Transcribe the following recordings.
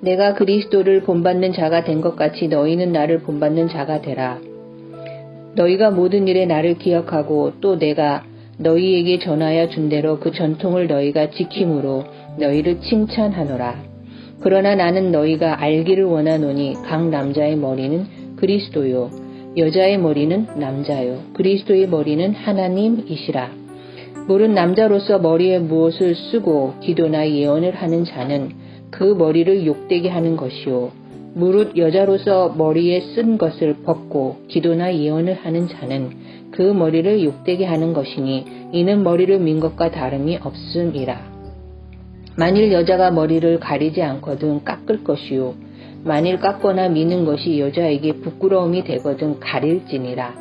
내가 그리스도를 본받는 자가 된 것 같이 너희는 나를 본받는 자가 되라. 너희가 모든 일에 나를 기억하고 또 내가 너희에게 전하여 준 대로 그 전통을 너희가 지킴으로 너희를 칭찬하노라. 그러나 나는 너희가 알기를 원하노니 각 남자의 머리는 그리스도요 여자의 머리는 남자요 그리스도의 머리는 하나님이시라. 물은 남자로서 머리에 무엇을 쓰고 기도나 예언을 하는 자는 그 머리를 욕되게 하는 것이요 무릇 여자로서 머리에 쓴 것을 벗고 기도나 예언을 하는 자는 그 머리를 욕되게 하는 것이니 이는 머리를 민 것과 다름이 없음이라. 만일 여자가 머리를 가리지 않거든 깎을 것이요 만일 깎거나 미는 것이 여자에게 부끄러움이 되거든 가릴지니라.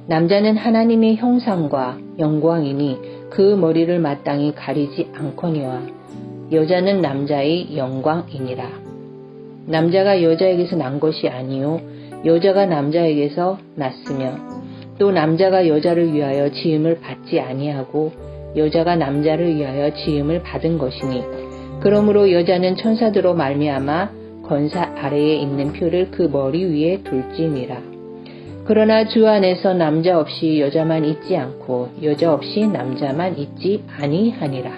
남자는 하나님의 형상과 영광이니 그 머리를 마땅히 가리지 않거니와 여자는 남자의 영광이니라. 남자가 여자에게서 난 것이 아니요 여자가 남자에게서 났으며 또 남자가 여자를 위하여 지음을 받지 아니하고 여자가 남자를 위하여 지음을 받은 것이니 그러므로 여자는 천사들로 말미암아 권사 아래에 있는 표를 그 머리 위에 둘지니라. 그러나 주 안에서 남자 없이 여자만 있지 않고 여자 없이 남자만 있지 아니하니라.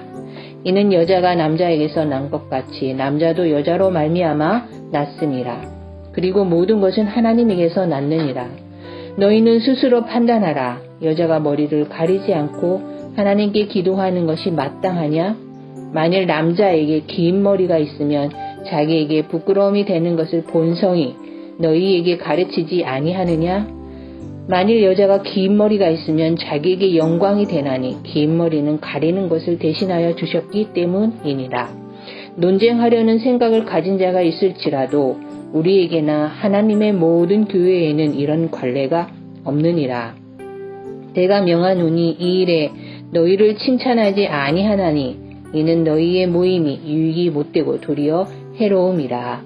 이는 여자가 남자에게서 난 것 같이 남자도 여자로 말미암아 났음이라. 그리고 모든 것은 하나님에게서 났느니라. 너희는 스스로 판단하라. 여자가 머리를 가리지 않고 하나님께 기도하는 것이 마땅하냐? 만일 남자에게 긴 머리가 있으면 자기에게 부끄러움이 되는 것을 본성이 너희에게 가르치지 아니하느냐? 만일 여자가 긴 머리가 있으면 자기에게 영광이 되나니 긴 머리는 가리는 것을 대신하여 주셨기 때문이니라. 논쟁하려는 생각을 가진 자가 있을지라도 우리에게나 하나님의 모든 교회에는 이런 관례가 없느니라. 내가 명하노니 이 일에 너희를 칭찬하지 아니하나니 이는 너희의 모임이 유익이 못되고 도리어 해로움이라.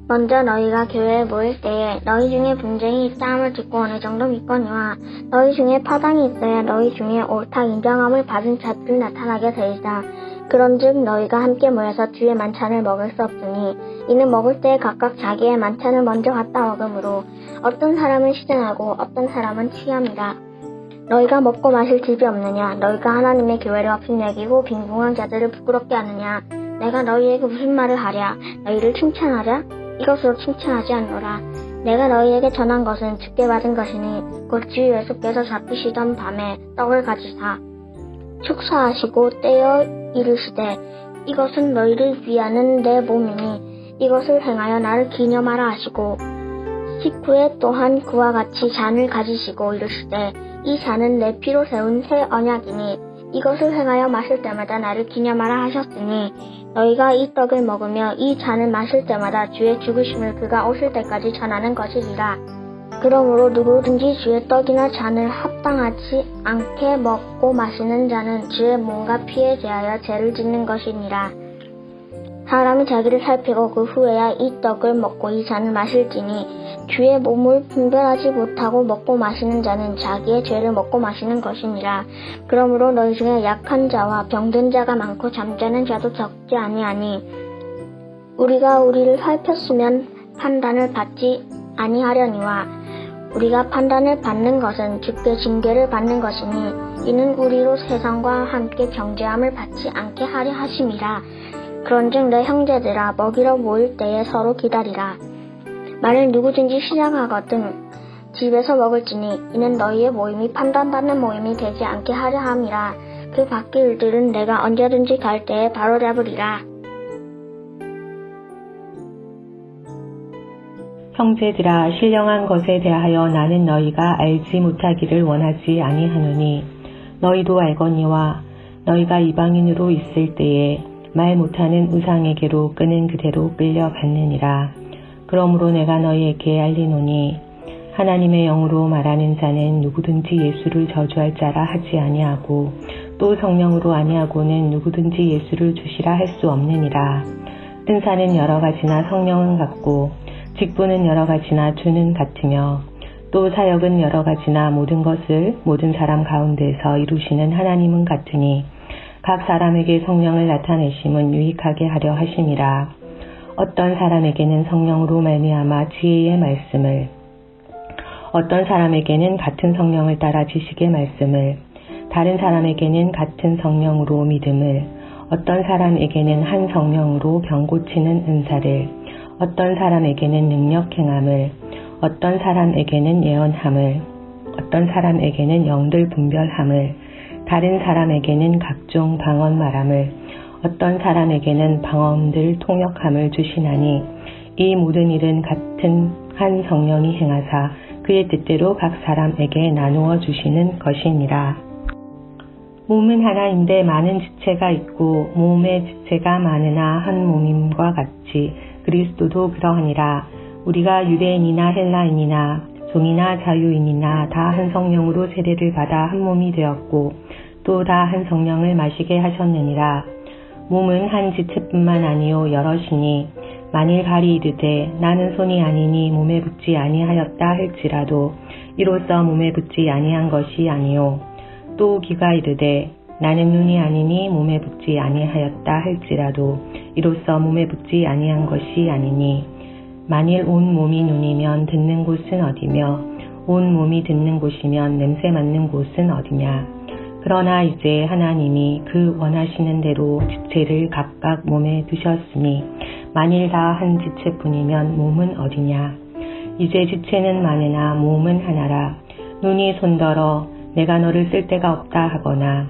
먼저 너희가 교회에 모일 때에 너희 중에 분쟁이 있다함을 듣고 어느 정도 믿거니와 너희 중에 파당이 있어야 너희 중에 옳다 인정함을 받은 자들이 나타나게 되리라. 그런즉 너희가 함께 모여서 주의 만찬을 먹을 수 없으니 이는 먹을 때에 각각 자기의 만찬을 먼저 갖다 먹으므로 어떤 사람은 시전하고 어떤 사람은 취함이라. 너희가 먹고 마실 집이 없느냐? 너희가 하나님의 교회를 업신여기고 빈궁한 자들을 부끄럽게 하느냐? 내가 너희에게 무슨 말을 하랴? 너희를 칭찬하랴? 이것으로 칭찬하지 않노라. 내가 너희에게 전한 것은 주께 받은 것이니 곧 주 예수께서 잡히시던 밤에 떡을 가지사 축사하시고 떼어 이르시되 이것은 너희를 위하는 내 몸이니 이것을 행하여 나를 기념하라 하시고 식후에 또한 그와 같이 잔을 가지시고 이르시되 이 잔은 내 피로 세운 새 언약이니 이것을 행하여 마실 때마다 나를 기념하라 하셨으니 너희가 이 떡을 먹으며 이 잔을 마실 때마다 주의 죽으심을 그가 오실 때까지 전하는 것이리라. 그러므로 누구든지 주의 떡이나 잔을 합당하지 않게 먹고 마시는 자는 주의 몸과 피에 대하여 죄를 짓는 것이니라. 사람이 자기를 살피고 그 후에야 이 떡을 먹고 이 잔을 마실지니 주의 몸을 분별하지 못하고 먹고 마시는 자는 자기의 죄를 먹고 마시는 것이니라. 그러므로 너희 중에 약한 자와 병든 자가 많고 잠자는 자도 적지 아니하니 우리가 우리를 살폈으면 판단을 받지 아니하려니와 우리가 판단을 받는 것은 주께 징계를 받는 것이니 이는 우리로 세상과 함께 정죄함을 받지 않게 하려 하심이라. 그런즉 내 형제들아 먹이러 모일 때에 서로 기다리라. 만일 누구든지 시장하거든 집에서 먹을지니 이는 너희의 모임이 판단받는 모임이 되지 않게 하려 함이라. 그 밖의 일들은 내가 언제든지 갈 때에 바로잡으리라. 형제들아 신령한 것에 대하여 나는 너희가 알지 못하기를 원하지 아니하노니 너희도 알거니와 너희가 이방인으로 있을 때에 말 못하는 우상에게로 끄는 그대로 끌려갔느니라. 그러므로 내가 너희에게 알리노니 하나님의 영으로 말하는 자는 누구든지 예수를 저주할 자라 하지 아니하고 또 성령으로 아니하고는 누구든지 예수를 주시라 할 수 없느니라. 은사는 여러 가지나 성령은 같고 직분은 여러 가지나 주는 같으며 또 사역은 여러 가지나 모든 것을 모든 사람 가운데서 이루시는 하나님은 같으니 각 사람에게 성령을 나타내심은 유익하게 하려 하심이라. 어떤 사람에게는 성령으로 말미암아 지혜의 말씀을, 어떤 사람에게는 같은 성령을 따라 지식의 말씀을, 다른 사람에게는 같은 성령으로 믿음을, 어떤 사람에게는 한 성령으로 병 고치는 은사를, 어떤 사람에게는 능력 행함을, 어떤 사람에게는 예언함을, 어떤 사람에게는 영들 분별함을, 다른 사람에게는 각종 방언 말함을, 어떤 사람에게는 방언들 통역함을 주시나니 이 모든 일은 같은 한 성령이 행하사 그의 뜻대로 각 사람에게 나누어 주시는 것이니라. 몸은 하나인데 많은 지체가 있고 몸의 지체가 많으나 한 몸임과 같이 그리스도도 그러하니라. 우리가 유대인이나 헬라인이나 종이나 자유인이나 다 한 성령으로 세례를 받아 한 몸이 되었고 또 다 한 성령을 마시게 하셨느니라. 몸은 한 지체뿐만 아니요 여럿이니 만일 발이 이르되 나는 손이 아니니 몸에 붙지 아니하였다 할지라도 이로써 몸에 붙지 아니한 것이 아니요 또 귀가 이르되 나는 눈이 아니니 몸에 붙지 아니하였다 할지라도 이로써 몸에 붙지 아니한 것이 아니니 만일 온 몸이 눈이면 듣는 곳은 어디며 온 몸이 듣는 곳이면 냄새 맡는 곳은 어디냐. 그러나 이제 하나님이 그 원하시는 대로 지체를 각각 몸에 두셨으니 만일 다 한 지체뿐이면 몸은 어디냐. 이제 지체는 많으나 몸은 하나라. 눈이 손더러 내가 너를 쓸 데가 없다 하거나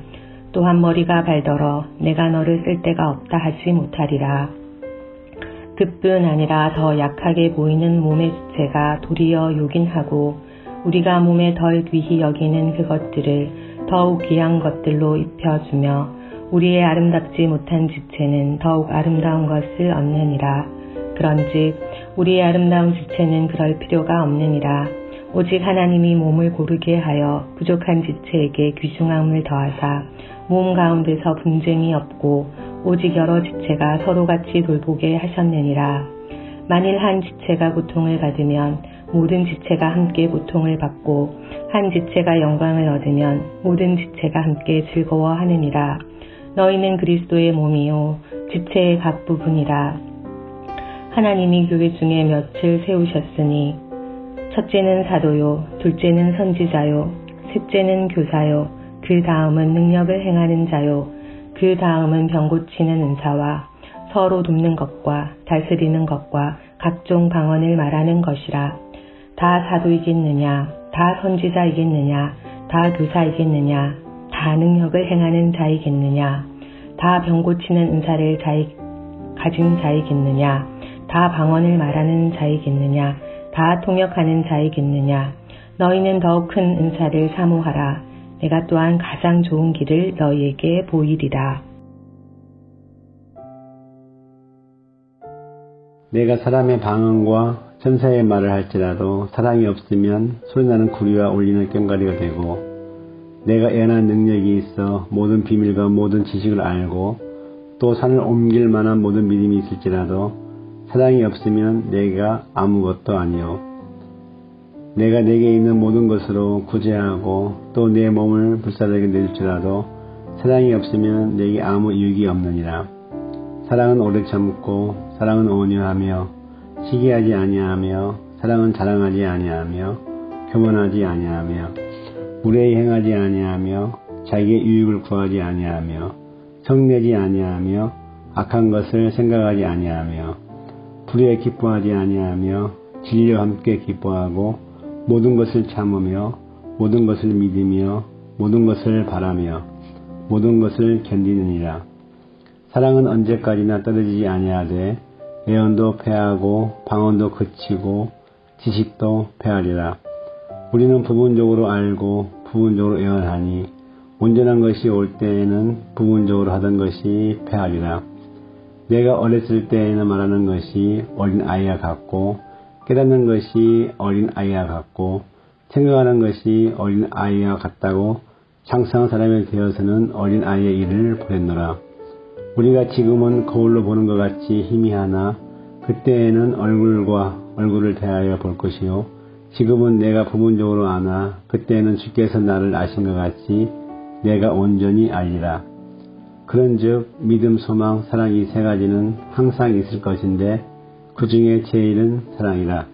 또한 머리가 발더러 내가 너를 쓸 데가 없다 하지 못하리라. 그뿐 아니라 더 약하게 보이는 몸의 지체가 도리어 요긴하고 우리가 몸에 덜 귀히 여기는 그것들을 더욱 귀한 것들로 입혀주며 우리의 아름답지 못한 지체는 더욱 아름다운 것을 얻느니라. 그런즉 우리의 아름다운 지체는 그럴 필요가 없느니라. 오직 하나님이 몸을 고르게 하여 부족한 지체에게 귀중함을 더하사 몸 가운데서 분쟁이 없고 오직 여러 지체가 서로같이 돌보게 하셨느니라. 만일 한 지체가 고통을 받으면 모든 지체가 함께 고통을 받고 한 지체가 영광을 얻으면 모든 지체가 함께 즐거워하느니라. 너희는 그리스도의 몸이요 지체의 각 부분이라. 하나님이 교회 중에 몇을 세우셨으니 첫째는 사도요 둘째는 선지자요 셋째는 교사요 그 다음은 능력을 행하는 자요 그 다음은 병 고치는 은사와 서로 돕는 것과 다스리는 것과 각종 방언을 말하는 것이라. 다 사도이겠느냐 다 선지자이겠느냐 다 교사이겠느냐 다 능력을 행하는 자이겠느냐 다 병 고치는 은사를 가진 자이겠느냐 다 방언을 말하는 자이겠느냐 다 통역하는 자이겠느냐. 너희는 더욱 큰 은사를 사모하라. 내가 또한 가장 좋은 길을 너희에게 보이리라. 내가 사람의 방언과 천사의 말을 할지라도 사랑이 없으면 소리나는 구리와 울리는 꽹과리가 되고 내가 예언한 능력이 있어 모든 비밀과 모든 지식을 알고 또 산을 옮길 만한 모든 믿음이 있을지라도 사랑이 없으면 내가 아무것도 아니요 내가 내게 있는 모든 것으로 구제하고 또 내 몸을 불사르게 내줄지라도 사랑이 없으면 내게 아무 유익이 없느니라. 사랑은 오래 참고 사랑은 온유하며 시기하지 아니하며 사랑은 자랑하지 아니하며 교만하지 아니하며 무례히 행하지 아니하며 자기의 유익을 구하지 아니하며 성내지 아니하며 악한 것을 생각하지 아니하며 불의에 기뻐하지 아니하며 진리와 함께 기뻐하고 모든 것을 참으며 모든 것을 믿으며 모든 것을 바라며 모든 것을 견디느니라. 사랑은 언제까지나 떨어지지 아니하되 예언도 패하고 방언도 그치고 지식도 패하리라. 우리는 부분적으로 알고 부분적으로 예언하니 온전한 것이 올 때에는 부분적으로 하던 것이 패하리라. 내가 어렸을 때에는 말하는 것이 어린 아이와 같고 깨닫는 것이 어린 아이와 같고 생각하는 것이 어린 아이와 같다고 장성한 사람이 되어서는 어린 아이의 일을 보냈노라. 우리가 지금은 거울로 보는 것 같이 희미하나 그때에는 얼굴과 얼굴을 대하여 볼 것이요 지금은 내가 부분적으로 아나 그때에는 주께서 나를 아신 것 같이 내가 온전히 알리라. 그런즉 믿음, 소망, 사랑 이 세 가지는 항상 있을 것인데 그 중에 제일은 사랑이라.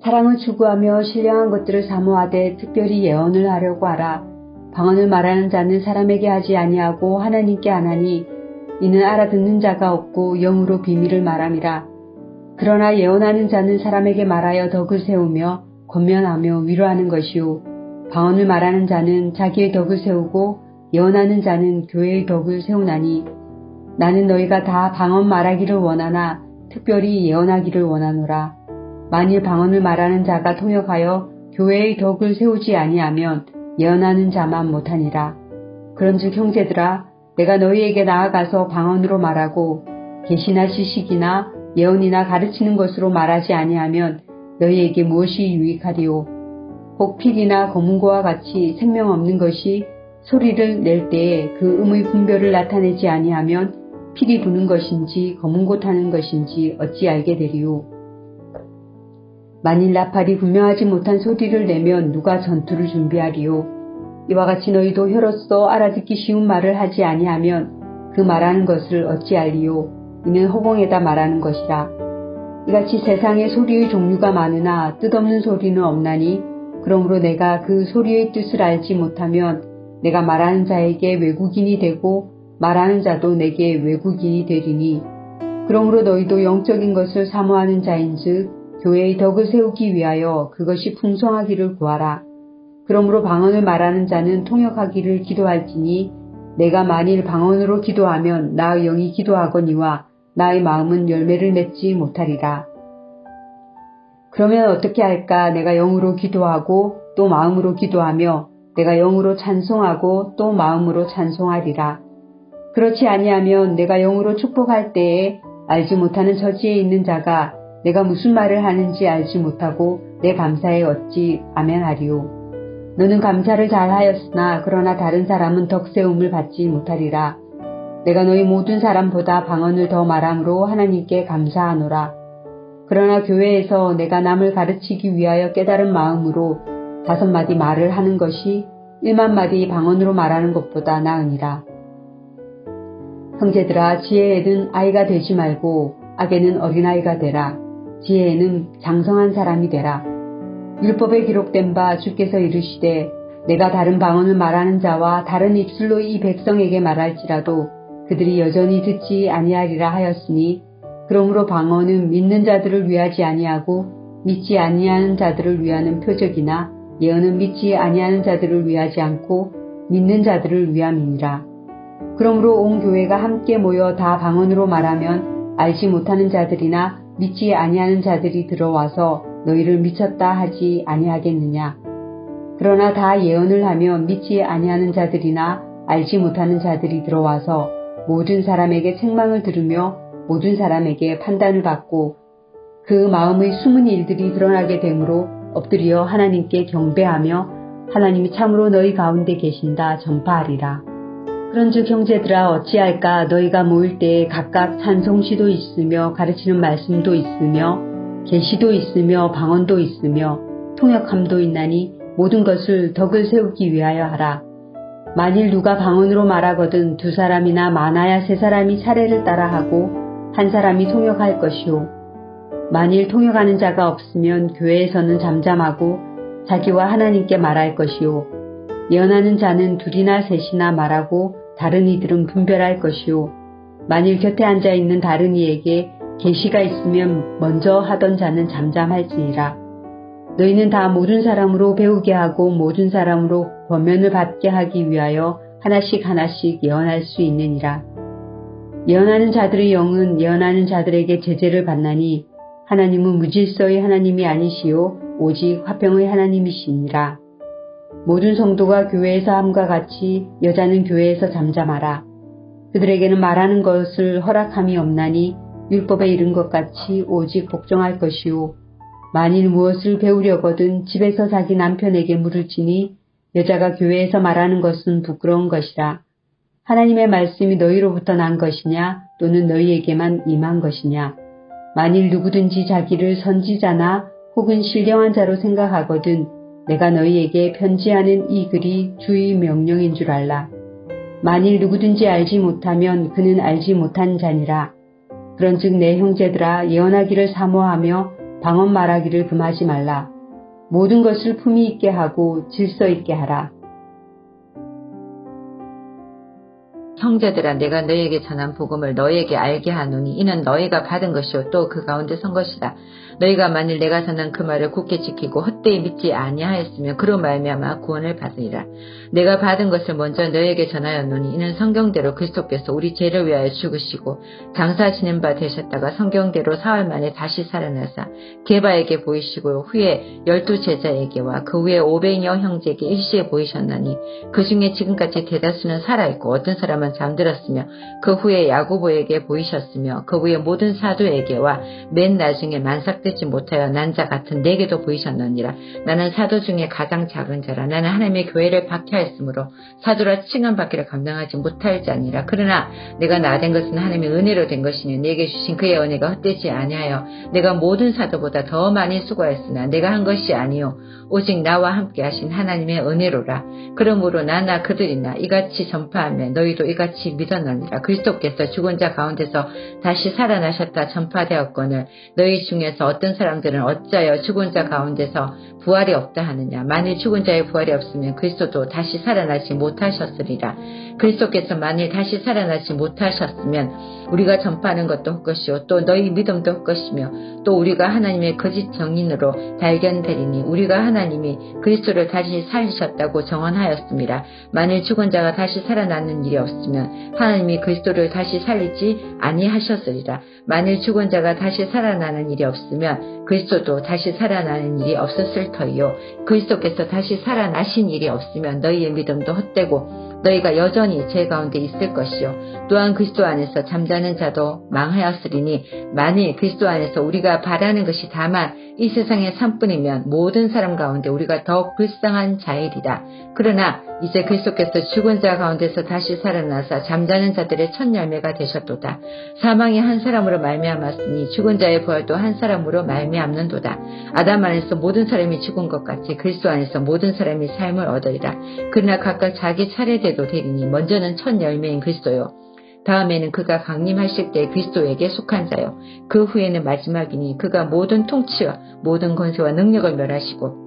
사랑을 추구하며 신령한 것들을 사모하되 특별히 예언을 하려고 하라. 방언을 말하는 자는 사람에게 하지 아니하고 하나님께 하나니 이는 알아듣는 자가 없고 영으로 비밀을 말함이라. 그러나 예언하는 자는 사람에게 말하여 덕을 세우며 권면하며 위로하는 것이요 방언을 말하는 자는 자기의 덕을 세우고 예언하는 자는 교회의 덕을 세우나니 나는 너희가 다 방언 말하기를 원하나 특별히 예언하기를 원하노라. 만일 방언을 말하는 자가 통역하여 교회의 덕을 세우지 아니하면 예언하는 자만 못하니라. 그런즉 형제들아 내가 너희에게 나아가서 방언으로 말하고 계시나 지식이나 예언이나 가르치는 것으로 말하지 아니하면 너희에게 무엇이 유익하리요. 혹 필이나 검은고와 같이 생명 없는 것이 소리를 낼 때에 그 음의 분별을 나타내지 아니하면 필이 부는 것인지 검은고 타는 것인지 어찌 알게 되리요. 만일 나팔이 분명하지 못한 소리를 내면 누가 전투를 준비하리요. 이와 같이 너희도 혀로서 알아듣기 쉬운 말을 하지 아니하면 그 말하는 것을 어찌 알리요. 이는 허공에다 말하는 것이라. 이같이 세상에 소리의 종류가 많으나 뜻없는 소리는 없나니 그러므로 내가 그 소리의 뜻을 알지 못하면 내가 말하는 자에게 외국인이 되고 말하는 자도 내게 외국인이 되리니 그러므로 너희도 영적인 것을 사모하는 자인즉 교회의 덕을 세우기 위하여 그것이 풍성하기를 구하라. 그러므로 방언을 말하는 자는 통역하기를 기도할지니 내가 만일 방언으로 기도하면 나의 영이 기도하거니와 나의 마음은 열매를 맺지 못하리라. 그러면 어떻게 할까? 내가 영으로 기도하고 또 마음으로 기도하며 내가 영으로 찬송하고 또 마음으로 찬송하리라. 그렇지 아니하면 내가 영으로 축복할 때에 알지 못하는 처지에 있는 자가 내가 무슨 말을 하는지 알지 못하고 내 감사에 어찌 아멘하리요. 너는 감사를 잘하였으나 그러나 다른 사람은 덕세움을 받지 못하리라. 내가 너희 모든 사람보다 방언을 더 말함으로 하나님께 감사하노라. 그러나 교회에서 내가 남을 가르치기 위하여 깨달은 마음으로 5마디 말을 하는 것이 1만마디 방언으로 말하는 것보다 나으니라. 형제들아 지혜에는 아이가 되지 말고 악에는 어린아이가 되라. 지혜에는 장성한 사람이 되라. 율법에 기록된 바 주께서 이르시되 내가 다른 방언을 말하는 자와 다른 입술로 이 백성에게 말할지라도 그들이 여전히 듣지 아니하리라 하였으니 그러므로 방언은 믿는 자들을 위하지 아니하고 믿지 아니하는 자들을 위하는 표적이나 예언은 믿지 아니하는 자들을 위하지 않고 믿는 자들을 위함이니라. 그러므로 온 교회가 함께 모여 다 방언으로 말하면 알지 못하는 자들이나 믿지 아니하는 자들이 들어와서 너희를 미쳤다 하지 아니하겠느냐. 그러나 다 예언을 하면 믿지 아니하는 자들이나 알지 못하는 자들이 들어와서 모든 사람에게 책망을 들으며 모든 사람에게 판단을 받고 그 마음의 숨은 일들이 드러나게 되므로 엎드려 하나님께 경배하며 하나님이 참으로 너희 가운데 계신다 전파하리라. 그런즉 형제들아 어찌할까. 너희가 모일 때에 각각 찬송시도 있으며 가르치는 말씀도 있으며 계시도 있으며 방언도 있으며 통역함도 있나니 모든 것을 덕을 세우기 위하여 하라. 만일 누가 방언으로 말하거든 2사람이나 많아야 3사람이 차례를 따라하고 1사람이 통역할 것이요. 만일 통역하는 자가 없으면 교회에서는 잠잠하고 자기와 하나님께 말할 것이요. 예언하는 자는 2이나 3이나 말하고 다른 이들은 분별할 것이요. 만일 곁에 앉아있는 다른 이에게 계시가 있으면 먼저 하던 자는 잠잠할지니라. 너희는 다 모든 사람으로 배우게 하고 모든 사람으로 권면을 받게 하기 위하여 하나씩 하나씩 예언할 수 있느니라. 예언하는 자들의 영은 예언하는 자들에게 제재를 받나니 하나님은 무질서의 하나님이 아니시요 오직 화평의 하나님이시니라. 모든 성도가 교회에서 함과 같이 여자는 교회에서 잠잠하라. 그들에게는 말하는 것을 허락함이 없나니 율법에 이른 것 같이 오직 복종할 것이요. 만일 무엇을 배우려거든 집에서 자기 남편에게 물을지니 여자가 교회에서 말하는 것은 부끄러운 것이라. 하나님의 말씀이 너희로부터 난 것이냐 또는 너희에게만 임한 것이냐. 만일 누구든지 자기를 선지자나 혹은 신령한 자로 생각하거든 내가 너희에게 편지하는 이 글이 주의 명령인 줄 알라. 만일 누구든지 알지 못하면 그는 알지 못한 자니라. 그런즉 내 형제들아 예언하기를 사모하며 방언 말하기를 금하지 말라. 모든 것을 품위 있게 하고 질서 있게 하라. 형제들아 내가 너희에게 전한 복음을 너희에게 알게 하노니 이는 너희가 받은 것이요 또 그 가운데 선 것이다. 너희가 만일 내가 전한 그 말을 굳게 지키고 헛되이 믿지 아니하였으면 그로 말미암아 구원을 받으리라. 내가 받은 것을 먼저 너희에게 전하였노니 이는 성경대로 그리스도께서 우리 죄를 위하여 죽으시고 장사 지낸 바 되셨다가 성경대로 사흘 만에 다시 살아나사 게바에게 보이시고 후에 12 제자에게와 그 후에 500여 형제에게 일시에 보이셨나니 그 중에 지금까지 대다수는 살아있고 어떤 사람은 잠들었으며 그 후에 야고보에게 보이셨으며 그 후에 모든 사도에게와 맨 나중에 만삭되지 못하여 난 자 같은 내게도 보이셨느니라. 나는 사도 중에 가장 작은 자라. 나는 하나님의 교회를 박해하였으므로 사도라 칭함받기를 감당하지 못할 자니라. 그러나 내가 나된 것은 하나님의 은혜로 된 것이니 내게 주신 그의 은혜가 헛되지 아니하여 내가 모든 사도보다 더 많이 수고하였으나 내가 한 것이 아니요 오직 나와 함께 하신 하나님의 은혜로라. 그러므로 나나 그들이나 이같이 전파하며 너희도 이같이 믿었느니라. 그리스도께서 죽은 자 가운데서 다시 살아나셨다 전파되었거늘 너희 중에서 어떤 사람들은 어찌하여 죽은 자 가운데서 부활이 없다 하느냐. 만일 죽은 자의 부활이 없으면 그리스도도 다시 살아나지 못하셨으리라. 그리스도께서 만일 다시 살아나지 못하셨으면 우리가 전파하는 것도 헛것이요 또 너희 믿음도 헛것이며 또 우리가 하나님의 거짓 정인으로 발견되리니 우리가 하나님이 그리스도를 다시 살리셨다고 정언하였습니다. 만일 죽은 자가 다시 살아나는 일이 없으면 하나님이 그리스도를 다시 살리지 아니하셨으리라. 만일 죽은 자가 다시 살아나는 일이 없으면 그리스도도 다시 살아나는 일이 없었을 터이요 그리스도께서 다시 살아나신 일이 없으면 너희의 믿음도 헛되고 너희가 여전히 죄 가운데 있을 것이요 또한 그리스도 안에서 잠자는 자도 망하였으리니 만일 그리스도 안에서 우리가 바라는 것이 다만 이 세상의 삶뿐이면 모든 사람 가운데 우리가 더욱 불쌍한 자이리라. 그러나 이제 그리스도께서 죽은 자 가운데서 다시 살아나사 잠자는 자들의 첫 열매가 되셨도다. 사망이 한 사람으로 말미암았으니 죽은 자의 부활도 한 사람으로 말미암는도다. 아담 안에서 모든 사람이 죽은 것 같이 그리스도 안에서 모든 사람이 삶을 얻으리라. 그러나 각각 자기 차례대로 되리니 먼저는 첫 열매인 그리스도요 다음에는 그가 강림하실 때 그리스도에게 속한 자요 그 후에는 마지막이니 그가 모든 통치와 모든 권세와 능력을 멸하시고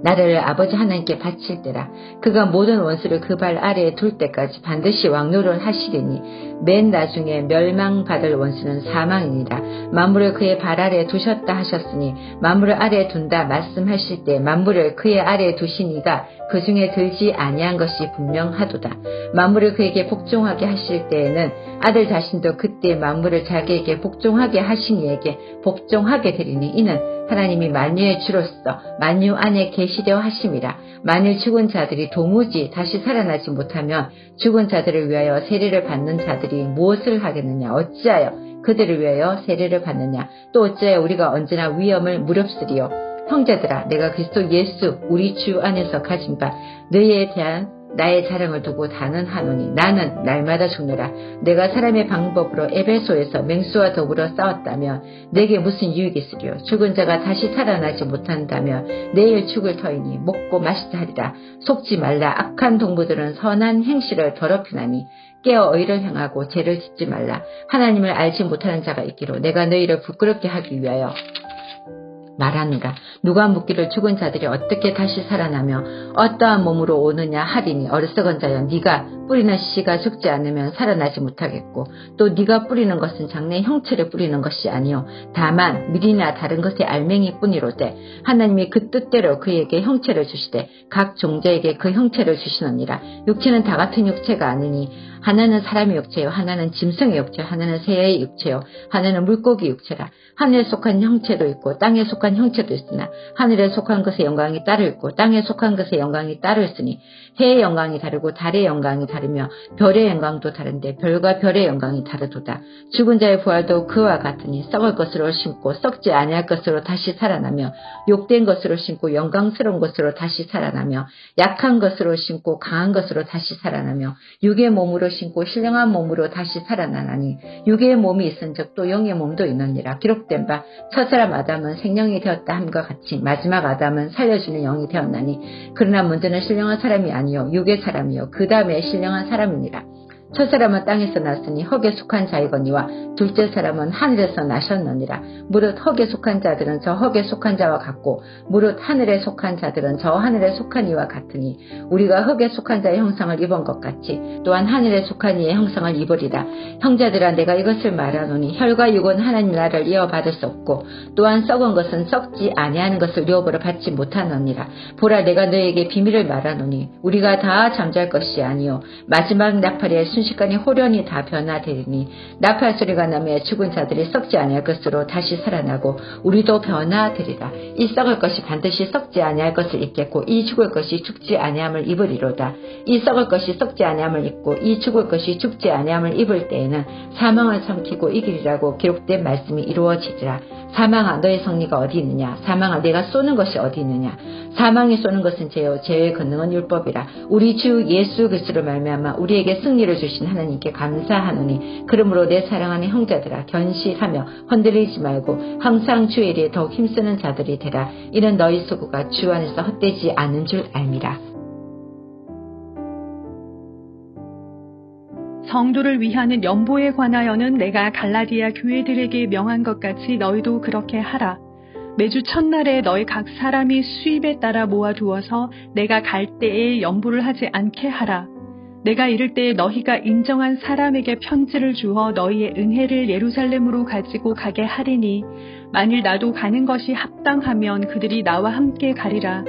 나를 아버지 하나님께 바칠 때라. 그가 모든 원수를 그 발 아래에 둘 때까지 반드시 왕노를 하시리니 맨 나중에 멸망받을 원수는 사망이니라. 만물을 그의 발 아래에 두셨다 하셨으니 만물을 아래에 둔다 말씀하실 때 만물을 그의 아래에 두신 이가 그 중에 들지 아니한 것이 분명하도다. 만물을 그에게 복종하게 하실 때에는 아들 자신도 그때 만물을 자기에게 복종하게 하신 이에게 복종하게 되리니 이는 하나님이 만유의 주로서 만유 안에 계시려 하심이라. 만일 죽은 자들이 도무지 다시 살아나지 못하면 죽은 자들을 위하여 세례를 받는 자들이 무엇을 하겠느냐. 어찌하여 그들을 위하여 세례를 받느냐. 또 어찌하여 우리가 언제나 위험을 무릅쓰리요. 형제들아 내가 그리스도 예수 우리 주 안에서 가진 바 너희에 대한 나의 자랑을 두고 단언하노니 나는 날마다 죽노라. 내가 사람의 방법으로 에베소에서 맹수와 더불어 싸웠다면 내게 무슨 유익이 있으리요. 죽은 자가 다시 살아나지 못한다면 내일 죽을 터이니 먹고 마시자 하리라. 속지 말라. 악한 동무들은 선한 행실을 더럽히나니 깨어 의를 행하고 죄를 짓지 말라. 하나님을 알지 못하는 자가 있기로 내가 너희를 부끄럽게 하기 위하여 말하노라. 누가 묻기를 죽은 자들이 어떻게 다시 살아나며 어떠한 몸으로 오느냐 하리니 어리석은 자여 네가 뿌리는 씨가 죽지 않으면 살아나지 못하겠고 또 네가 뿌리는 것은 장래 형체를 뿌리는 것이 아니요 다만 밀이나 다른 것의 알맹이 뿐이로되 하나님이 그 뜻대로 그에게 형체를 주시되 각 종자에게 그 형체를 주시느니라. 육체는 다 같은 육체가 아니니 하나는 사람의 육체요 하나는 짐승의 육체 하나는 새의 육체요 하나는 물고기 육체라. 하늘에 속한 형체도 있고 땅에 속한 형체도 있으나 하늘에 속한 것의 영광이 따로 있고 땅에 속한 것의 영광이 따로 있으니 해의 영광이 다르고 달의 영광이 다르며 별의 영광도 다른데 별과 별의 영광이 다르도다. 죽은 자의 부활도 그와 같으니 썩을 것으로 심고 썩지 아니할 것으로 다시 살아나며 욕된 것으로 심고 영광스러운 것으로 다시 살아나며 약한 것으로 심고 강한 것으로 다시 살아나며 육의 몸으로 심고 신령한 몸으로 다시 살아나나니 육의 몸이 있은즉 또 영의 몸도 있느니라. 기록된 바 첫사람 아담은 생명의 영이 되었다 함과 같이 마지막 아담은 살려주는 영이 되었나니 그러나 먼저는 신령한 사람이 아니요 육의 사람이요 그 다음에 신령한 사람이니라. 첫 사람은 땅에서 났으니 흙에 속한 자이거니와 둘째 사람은 하늘에서 나셨느니라. 무릇 흙에 속한 자들은 저 흙에 속한 자와 같고 무릇 하늘에 속한 자들은 저 하늘에 속한 이와 같으니 우리가 흙에 속한 자의 형상을 입은 것 같이 또한 하늘에 속한 이의 형상을 입으리라. 형제들아 내가 이것을 말하노니 혈과 육은 하나님 나라를 이어받을 수 없고 또한 썩은 것은 썩지 아니하는 것을 유업으로 받지 못하느니라. 보라 내가 너에게 비밀을 말하노니 우리가 다 잠잘 것이 아니요 마지막 나팔에 순식간에 호련히 다 변화되리니 나팔 소리가 나며 죽은 자들이 썩지 아니할 것으로 다시 살아나고 우리도 변화되리라. 이 썩을 것이 반드시 썩지 아니할 것을 입겠고 이 죽을 것이 죽지 아니함을 입으리로다. 이 썩을 것이 썩지 아니함을 입고 이 죽을 것이 죽지 아니함을 입을 때에는 사망을 삼키고 이기리라고 기록된 말씀이 이루어지리라. 사망아 너의 승리가 어디 있느냐? 사망아 내가 쏘는 것이 어디 있느냐? 사망이 쏘는 것은 죄요 죄의 권능은 율법이라. 우리 주 예수 그리스도로 말미암아 우리에게 승리를 주신 하나님께 감사하노니 그러므로 내 사랑하는 형제들아 견실하며 흔들리지 말고 항상 주의 일에 더욱 힘쓰는 자들이 되라. 이는 너희 수고가 주 안에서 헛되지 않은 줄 알미라. 성도를 위하는 연보에 관하여는 내가 갈라디아 교회들에게 명한 것 같이 너희도 그렇게 하라. 매주 첫날에 너희 각 사람이 수입에 따라 모아두어서 내가 갈 때에 연보를 하지 않게 하라. 내가 이를 때에 너희가 인정한 사람에게 편지를 주어 너희의 은혜를 예루살렘으로 가지고 가게 하리니 만일 나도 가는 것이 합당하면 그들이 나와 함께 가리라.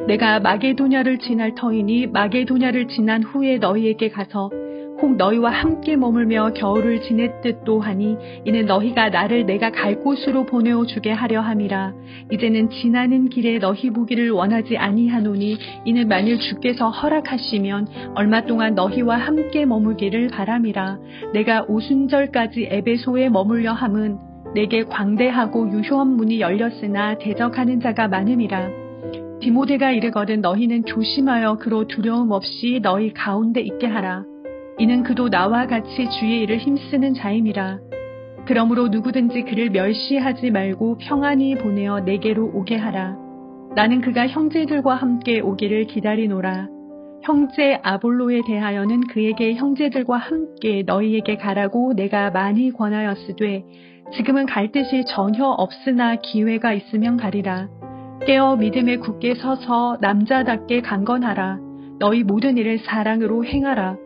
내가 마게도냐를 지날 터이니 마게도냐를 지난 후에 너희에게 가서 혹 너희와 함께 머물며 겨울을 지낼 듯도 하니 이는 너희가 나를 내가 갈 곳으로 보내어 주게 하려 함이라. 이제는 지나는 길에 너희 보기를 원하지 아니하노니 이는 만일 주께서 허락하시면 얼마 동안 너희와 함께 머물기를 바람이라. 내가 오순절까지 에베소에 머물려 함은 내게 광대하고 유효한 문이 열렸으나 대적하는 자가 많음이라. 디모데가 이르거든 너희는 조심하여 그로 두려움 없이 너희 가운데 있게 하라. 이는 그도 나와 같이 주의 일을 힘쓰는 자임이라. 그러므로 누구든지 그를 멸시하지 말고 평안히 보내어 내게로 오게 하라. 나는 그가 형제들과 함께 오기를 기다리노라. 형제 아볼로에 대하여는 그에게 형제들과 함께 너희에게 가라고 내가 많이 권하였으되 지금은 갈 뜻이 전혀 없으나 기회가 있으면 가리라. 깨어 믿음에 굳게 서서 남자답게 강건하라. 너희 모든 일을 사랑으로 행하라.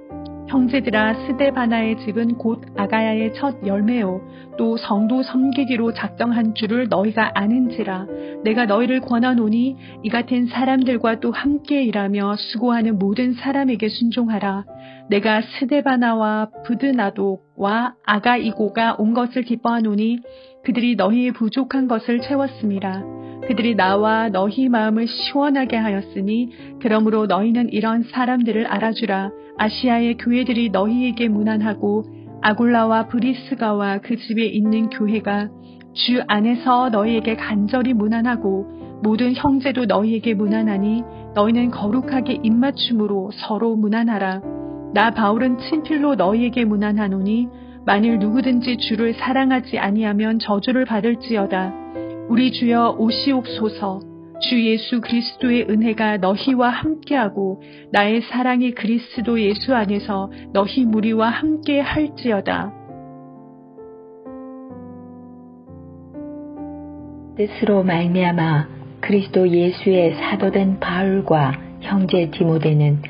형제들아 스데바나의 집은 곧 아가야의 첫 열매요 또 성도 섬기기로 작정한 줄을 너희가 아는지라. 내가 너희를 권하노니 이 같은 사람들과 또 함께 일하며 수고하는 모든 사람에게 순종하라. 내가 스데바나와 부드나도와 아가이고가 온 것을 기뻐하노니 그들이 너희의 부족한 것을 채웠음이라. 그들이 나와 너희 마음을 시원하게 하였으니 그러므로 너희는 이런 사람들을 알아주라. 아시아의 교회들이 너희에게 문안하고 아굴라와 브리스가와 그 집에 있는 교회가 주 안에서 너희에게 간절히 문안하고 모든 형제도 너희에게 문안하니 너희는 거룩하게 입맞춤으로 서로 문안하라. 나 바울은 친필로 너희에게 문안하노니 만일 누구든지 주를 사랑하지 아니하면 저주를 받을지어다. 우리 주여 오시옵소서. 주 예수 그리스도의 은혜가 너희와 함께하고 나의 사랑이 그리스도 예수 안에서 너희 무리와 함께 할지어다. 뜻으로 말미암아 그리스도 예수의 사도된 바울과 형제 디모데는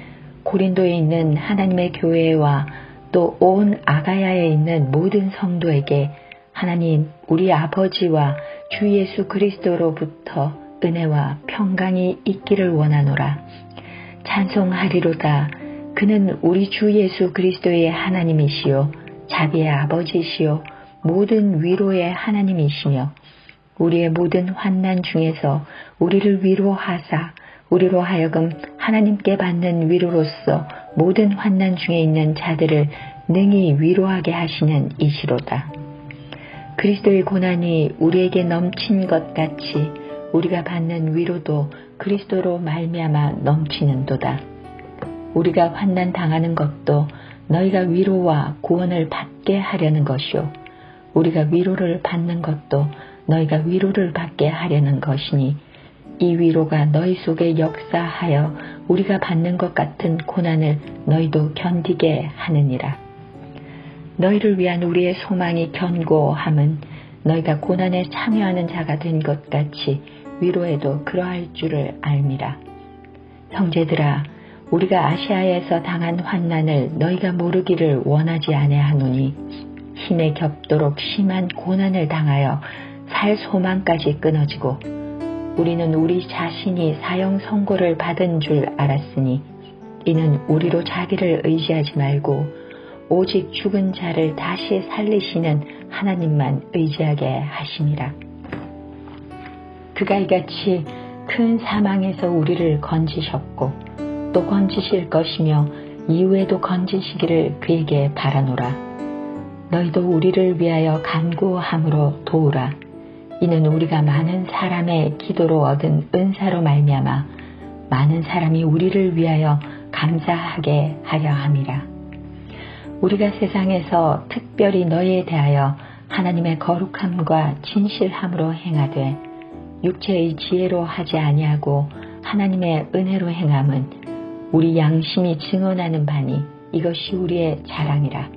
고린도에 있는 하나님의 교회와 또 온 아가야에 있는 모든 성도에게 하나님 우리 아버지와 주 예수 그리스도로부터 은혜와 평강이 있기를 원하노라. 찬송하리로다. 그는 우리 주 예수 그리스도의 하나님이시요 자비의 아버지시요 모든 위로의 하나님이시며 우리의 모든 환난 중에서 우리를 위로하사 우리로 하여금 하나님께 받는 위로로서 모든 환난 중에 있는 자들을 능히 위로하게 하시는 이시로다. 그리스도의 고난이 우리에게 넘친 것 같이 우리가 받는 위로도 그리스도로 말미암아 넘치는도다. 우리가 환난 당하는 것도 너희가 위로와 구원을 받게 하려는 것이요 우리가 위로를 받는 것도 너희가 위로를 받게 하려는 것이니 이 위로가 너희 속에 역사하여 우리가 받는 것 같은 고난을 너희도 견디게 하느니라. 너희를 위한 우리의 소망이 견고함은 너희가 고난에 참여하는 자가 된 것 같이 위로에도 그러할 줄을 알미라. 형제들아, 우리가 아시아에서 당한 환난을 너희가 모르기를 원하지 아니하노니 힘에 겹도록 심한 고난을 당하여 살 소망까지 끊어지고 우리는 우리 자신이 사형 선고를 받은 줄 알았으니 이는 우리로 자기를 의지하지 말고 오직 죽은 자를 다시 살리시는 하나님만 의지하게 하심이라. 그가 이같이 큰 사망에서 우리를 건지셨고 또 건지실 것이며 이후에도 건지시기를 그에게 바라노라. 너희도 우리를 위하여 간구함으로 도우라. 이는 우리가 많은 사람의 기도로 얻은 은사로 말미암아 많은 사람이 우리를 위하여 감사하게 하려 함이라. 우리가 세상에서 특별히 너희에 대하여 하나님의 거룩함과 진실함으로 행하되 육체의 지혜로 하지 아니하고 하나님의 은혜로 행함은 우리 양심이 증언하는 바니 이것이 우리의 자랑이라.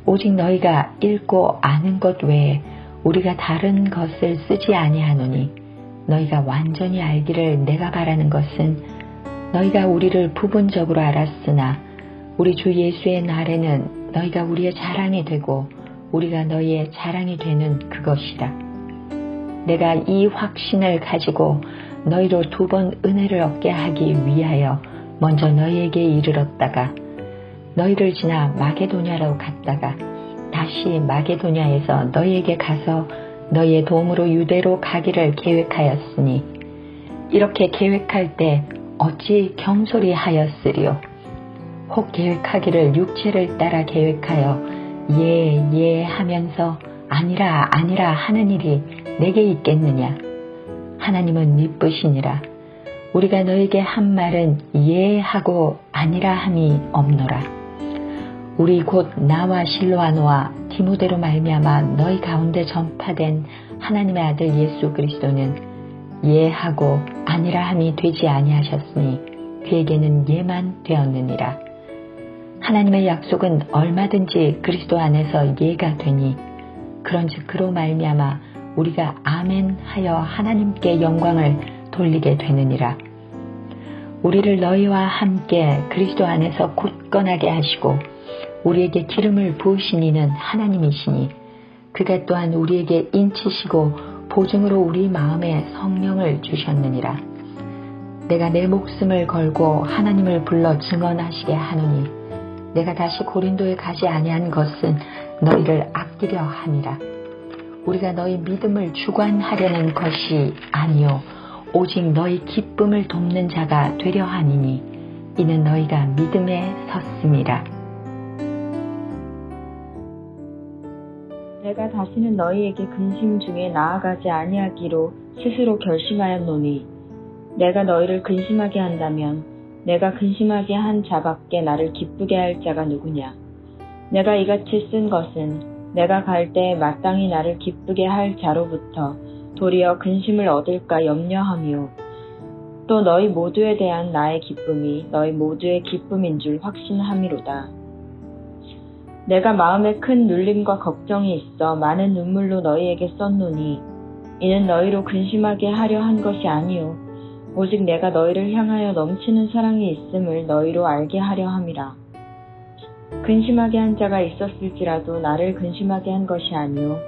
오직 너희가 읽고 아는 것 외에 우리가 다른 것을 쓰지 아니하노니 너희가 완전히 알기를 내가 바라는 것은 너희가 우리를 부분적으로 알았으나 우리 주 예수의 날에는 너희가 우리의 자랑이 되고 우리가 너희의 자랑이 되는 그것이라. 내가 이 확신을 가지고 너희로 2번 은혜를 얻게 하기 위하여 먼저 너희에게 이르렀다가 너희를 지나 마게도냐로 갔다가 다시 마게도냐에서 너희에게 가서 너희의 도움으로 유대로 가기를 계획하였으니 이렇게 계획할 때 어찌 경솔히 하였으리요. 혹 계획하기를 육체를 따라 계획하여 예 하면서 아니라 하는 일이 내게 있겠느냐. 하나님은 미쁘시니라. 우리가 너에게 한 말은 예 하고 아니라 함이 없노라. 우리 곧 나와 실로아노와 디모데로 말미암아 너희 가운데 전파된 하나님의 아들 예수 그리스도는 예 하고 아니라 함이 되지 아니하셨으니 그에게는 예만 되었느니라. 하나님의 약속은 얼마든지 그리스도 안에서 예가 되니 그런즉 그로 말미암아 우리가 아멘 하여 하나님께 영광을 돌리게 되느니라. 우리를 너희와 함께 그리스도 안에서 굳건하게 하시고 우리에게 기름을 부으신 이는 하나님이시니 그가 또한 우리에게 인치시고 보증으로 우리 마음에 성령을 주셨느니라. 내가 내 목숨을 걸고 하나님을 불러 증언하시게 하노니 내가 다시 고린도에 가지 아니한 것은 너희를 아끼려 함이라. 우리가 너희 믿음을 주관하려는 것이 아니요 오직 너희 기쁨을 돕는 자가 되려 하니니 이는 너희가 믿음에 섰음이라. 내가 다시는 너희에게 근심 중에 나아가지 아니하기로 스스로 결심하였노니 내가 너희를 근심하게 한다면 내가 근심하게 한 자밖에 나를 기쁘게 할 자가 누구냐. 내가 이같이 쓴 것은 내가 갈 때 마땅히 나를 기쁘게 할 자로부터 도리어 근심을 얻을까 염려하며 또 너희 모두에 대한 나의 기쁨이 너희 모두의 기쁨인 줄 확신함이로다. 내가 마음에 큰 눌림과 걱정이 있어 많은 눈물로 너희에게 썼노니 이는 너희로 근심하게 하려 한 것이 아니요 오직 내가 너희를 향하여 넘치는 사랑이 있음을 너희로 알게 하려 함이라. 근심하게 한 자가 있었을지라도 나를 근심하게 한 것이 아니요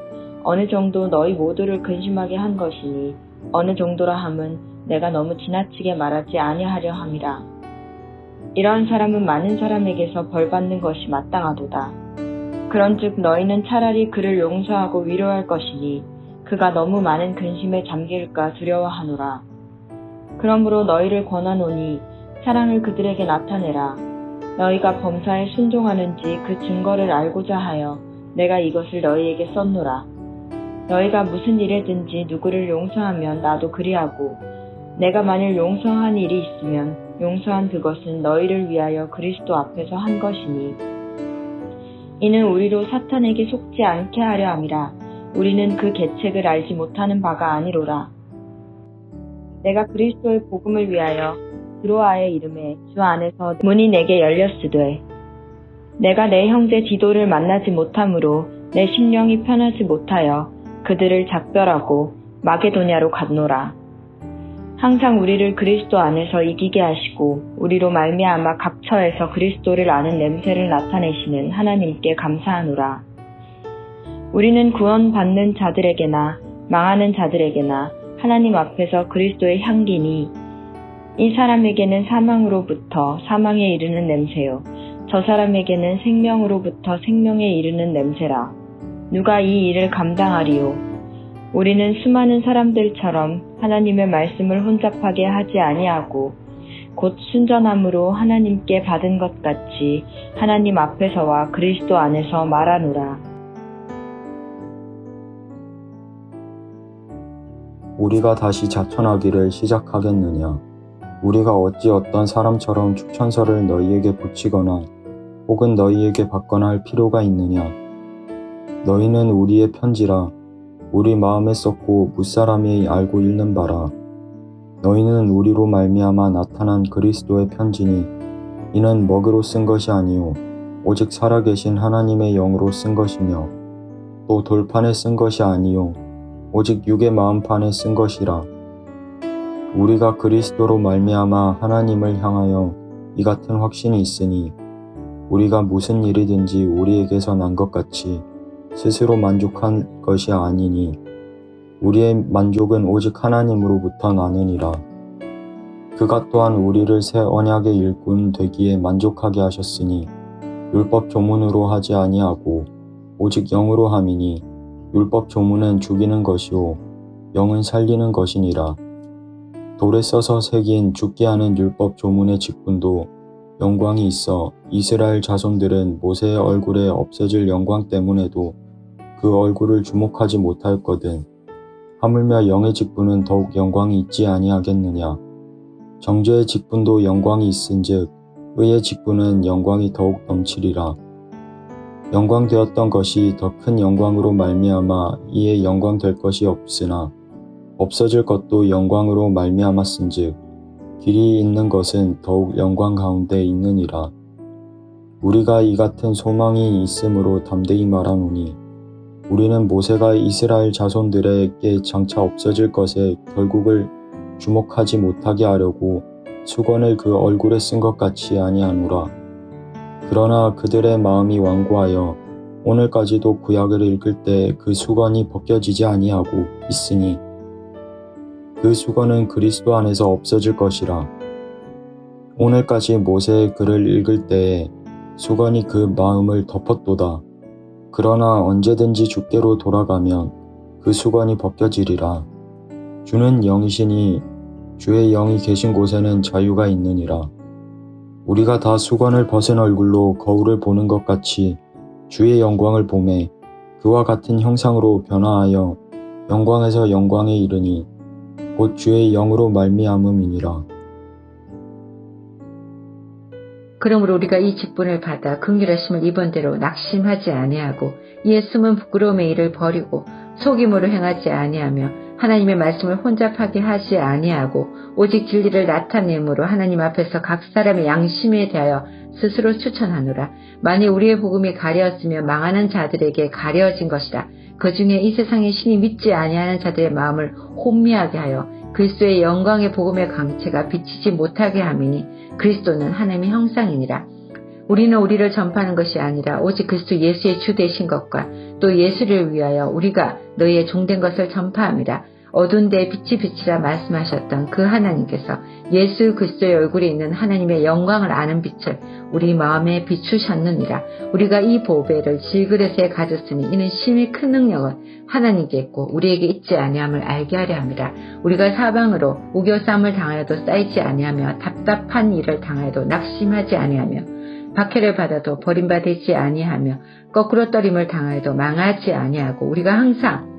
어느 정도 너희 모두를 근심하게 한 것이니 어느 정도라 함은 내가 너무 지나치게 말하지 아니하려 함이라. 이러한 사람은 많은 사람에게서 벌받는 것이 마땅하도다. 그런즉 너희는 차라리 그를 용서하고 위로할 것이니 그가 너무 많은 근심에 잠길까 두려워하노라. 그러므로 너희를 권하노니 사랑을 그들에게 나타내라. 너희가 범사에 순종하는지 그 증거를 알고자 하여 내가 이것을 너희에게 썼노라. 너희가 무슨 일에든지 누구를 용서하면 나도 그리하고 내가 만일 용서한 일이 있으면 용서한 그것은 너희를 위하여 그리스도 앞에서 한 것이니 이는 우리로 사탄에게 속지 않게 하려 함이라. 우리는 그 계책을 알지 못하는 바가 아니로라. 내가 그리스도의 복음을 위하여 드로아의 이름에 주 안에서 문이 내게 열렸으되 내가 내 형제 디도를 만나지 못하므로 내 심령이 편하지 못하여 그들을 작별하고 마게도냐로 갔노라. 항상 우리를 그리스도 안에서 이기게 하시고 우리로 말미암아 각 처에서 그리스도를 아는 냄새를 나타내시는 하나님께 감사하노라. 우리는 구원받는 자들에게나 망하는 자들에게나 하나님 앞에서 그리스도의 향기니 이 사람에게는 사망으로부터 사망에 이르는 냄새요 저 사람에게는 생명으로부터 생명에 이르는 냄새라. 누가 이 일을 감당하리요? 우리는 수많은 사람들처럼 하나님의 말씀을 혼잡하게 하지 아니하고 곧 순전함으로 하나님께 받은 것 같이 하나님 앞에서와 그리스도 안에서 말하노라. 우리가 다시 자천하기를 시작하겠느냐? 우리가 어찌 어떤 사람처럼 추천서를 너희에게 붙이거나 혹은 너희에게 받거나 할 필요가 있느냐? 너희는 우리의 편지라 우리 마음에 썼고 무사람이 알고 읽는 바라. 너희는 우리로 말미암아 나타난 그리스도의 편지니 이는 먹으로 쓴 것이 아니요 오직 살아계신 하나님의 영으로 쓴 것이며 또 돌판에 쓴 것이 아니요 오직 육의 마음판에 쓴 것이라. 우리가 그리스도로 말미암아 하나님을 향하여 이 같은 확신이 있으니 우리가 무슨 일이든지 우리에게서 난 것 같이 스스로 만족한 것이 아니니 우리의 만족은 오직 하나님으로부터 나느니라. 그가 또한 우리를 새 언약의 일꾼 되기에 만족하게 하셨으니 율법 조문으로 하지 아니하고 오직 영으로 함이니 율법 조문은 죽이는 것이요 영은 살리는 것이니라. 돌에 써서 새긴 죽게 하는 율법 조문의 직분도 영광이 있어 이스라엘 자손들은 모세의 얼굴에 없어질 영광 때문에도 그 얼굴을 주목하지 못하였거든. 하물며 영의 직분은 더욱 영광이 있지 아니하겠느냐. 정죄의 직분도 영광이 있은즉 의의 직분은 영광이 더욱 넘치리라. 영광되었던 것이 더 큰 영광으로 말미암아 이에 영광될 것이 없으나 없어질 것도 영광으로 말미암았은즉 길이 있는 것은 더욱 영광 가운데 있느니라. 우리가 이 같은 소망이 있으므로 담대히 말하노니 우리는 모세가 이스라엘 자손들에게 장차 없어질 것에 결국을 주목하지 못하게 하려고 수건을 그 얼굴에 쓴 것 같이 아니하노라. 그러나 그들의 마음이 완고하여 오늘까지도 구약을 읽을 때 그 수건이 벗겨지지 아니하고 있으니 그 수건은 그리스도 안에서 없어질 것이라. 오늘까지 모세의 글을 읽을 때에 수건이 그 마음을 덮었도다. 그러나 언제든지 주께로 돌아가면 그 수건이 벗겨지리라. 주는 영이시니 주의 영이 계신 곳에는 자유가 있느니라. 우리가 다 수건을 벗은 얼굴로 거울을 보는 것 같이 주의 영광을 보매 그와 같은 형상으로 변화하여 영광에서 영광에 이르니 곧 주의 영으로 말미암음이니라. 그러므로 우리가 이 직분을 받아 긍휼하심을 입은 대로 낙심하지 아니하고 이에 숨은 부끄러움의 일을 버리고 속임으로 행하지 아니하며 하나님의 말씀을 혼잡하게 하지 아니하고 오직 진리를 나타내므로 하나님 앞에서 각 사람의 양심에 대하여 스스로 추천하노라. 만일 우리의 복음이 가려졌으며 망하는 자들에게 가려진 것이라. 그 중에 이 세상의 신이 믿지 아니하는 자들의 마음을 혼미하게 하여 그리스도의 영광의 복음의 강체가 비치지 못하게 함이니 그리스도는 하나님의 형상이니라. 우리는 우리를 전파하는 것이 아니라 오직 그리스도 예수의 주 되신 것과 또 예수를 위하여 우리가 너희의 종된 것을 전파함이라. 어두운 데에 빛이 비치라 말씀하셨던 그 하나님께서 예수 그리스도의 얼굴에 있는 하나님의 영광을 아는 빛을 우리 마음에 비추셨느니라. 우리가 이 보배를 질그릇에 가졌으니 이는 심히 큰 능력은 하나님께 있고 우리에게 있지 아니함을 알게 하려 함이라. 우리가 사방으로 우겨싸움을 당하여도 쌓이지 아니하며 답답한 일을 당하여도 낙심하지 아니하며 박해를 받아도 버림받지 아니하며 거꾸로 떨림을 당하여도 망하지 아니하고 우리가 항상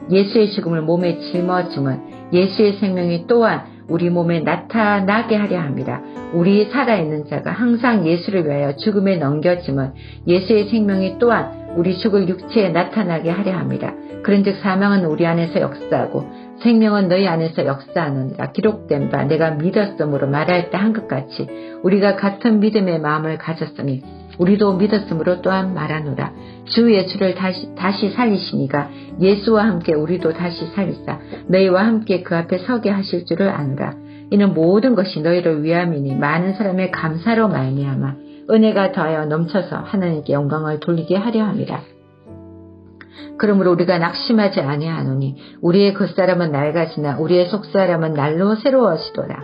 예수의 죽음을 몸에 짊어짐은 예수의 생명이 또한 우리 몸에 나타나게 하려 함이라. 우리 살아있는 자가 항상 예수를 위하여 죽음에 넘겨짐은 예수의 생명이 또한 우리 죽을 육체에 나타나게 하려 함이라. 그런즉 사망은 우리 안에서 역사하고 생명은 너희 안에서 역사하느니라. 기록된 바 내가 믿었으므로 말할 때 한 것 같이 우리가 같은 믿음의 마음을 가졌으니 우리도 믿었으므로 또한 말하노라. 주 예수를 다시 살리시니가 예수와 함께 우리도 다시 살리사 너희와 함께 그 앞에 서게 하실 줄을 아노라. 이는 모든 것이 너희를 위함이니 많은 사람의 감사로 말미암아 은혜가 더하여 넘쳐서 하나님께 영광을 돌리게 하려 함이라. 그러므로 우리가 낙심하지 아니하노니 우리의 겉사람은 낡아지나 우리의 속사람은 날로 새로워지도다.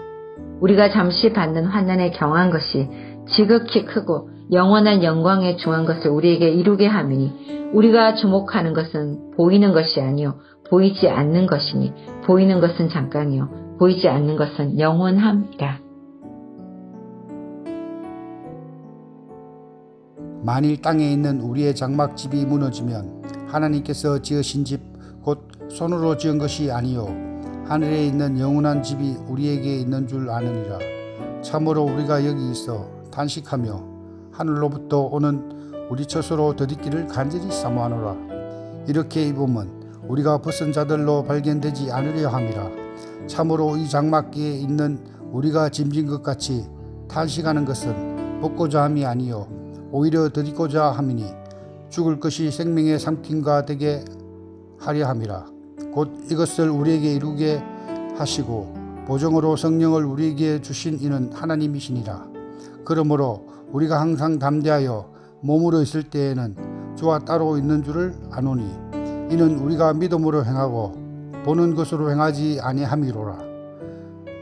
우리가 잠시 받는 환난에 경한 것이 지극히 크고 영원한 영광에 중한 것을 우리에게 이루게 함이니 우리가 주목하는 것은 보이는 것이 아니요 보이지 않는 것이니 보이는 것은 잠깐이요 보이지 않는 것은 영원함이라. 만일 땅에 있는 우리의 장막집이 무너지면 하나님께서 지으신 집 곧 손으로 지은 것이 아니요 하늘에 있는 영원한 집이 우리에게 있는 줄 아느니라. 참으로 우리가 여기 있어 단식하며 하늘로부터 오는 우리 처소로 더디기를 간절히 사모하노라. 이렇게 입으면 우리가 벗은 자들로 발견되지 않으려 함이라. 참으로 이 장막기에 있는 우리가 짐진 것 같이 탄식하는 것은 벗고자 함이 아니요 오히려 더디고자 함이니 죽을 것이 생명의 삼킴과 되게 하려 함이라. 곧 이것을 우리에게 이루게 하시고 보정으로 성령을 우리에게 주신 이는 하나님이시니라. 그러므로 우리가 항상 담대하여 몸으로 있을 때에는 주와 따로 있는 줄을 아노니 이는 우리가 믿음으로 행하고 보는 것으로 행하지 아니함이로라.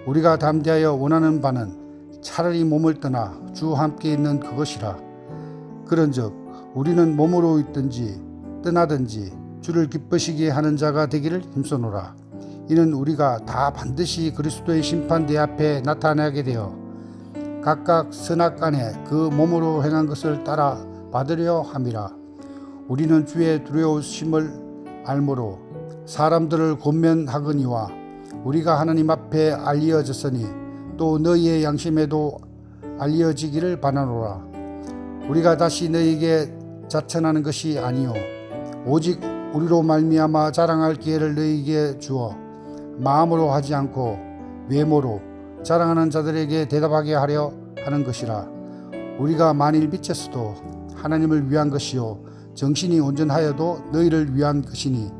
우리가 담대하여 원하는 바는 차라리 몸을 떠나 주와 함께 있는 그것이라. 그런즉 우리는 몸으로 있든지 떠나든지 주를 기쁘시게 하는 자가 되기를 힘써노라. 이는 우리가 다 반드시 그리스도의 심판대 앞에 나타나게 되어 각각 선악간에 그 몸으로 행한 것을 따라 받으려 함이라. 우리는 주의 두려우심을 알므로 사람들을 권면하거니와 우리가 하나님 앞에 알려졌으니 또 너희의 양심에도 알려지기를 바라노라. 우리가 다시 너희에게 자천하는 것이 아니요 오직 우리로 말미암아 자랑할 기회를 너희에게 주어 마음으로 하지 않고 외모로 자랑하는 자들에게 대답하게 하려 하는 것이라. 우리가 만일 미쳤어도 하나님을 위한 것이요 정신이 온전하여도 너희를 위한 것이니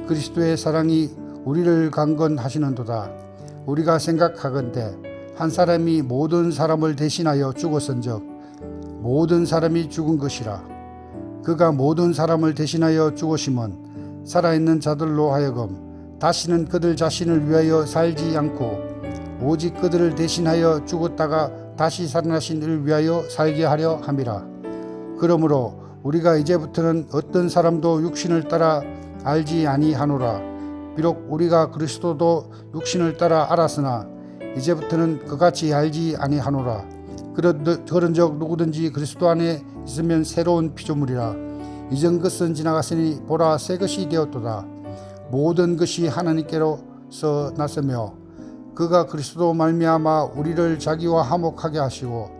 그리스도의 사랑이 우리를 강건하시는도다. 우리가 생각하건대 한 사람이 모든 사람을 대신하여 죽었은즉 모든 사람이 죽은 것이라. 그가 모든 사람을 대신하여 죽으심은 살아있는 자들로 하여금 다시는 그들 자신을 위하여 살지 않고 오직 그들을 대신하여 죽었다가 다시 살아나신 이를 위하여 살게 하려 함이라. 그러므로 우리가 이제부터는 어떤 사람도 육신을 따라 알지 아니하노라. 비록 우리가 그리스도도 육신을 따라 알았으나 이제부터는 그같이 알지 아니하노라. 그런즉 누구든지 그리스도 안에 있으면 새로운 피조물이라. 이전 것은 지나갔으니 보라 새 것이 되었도다. 모든 것이 하나님께로서 났으며 그가 그리스도 말미암아 우리를 자기와 화목하게 하시고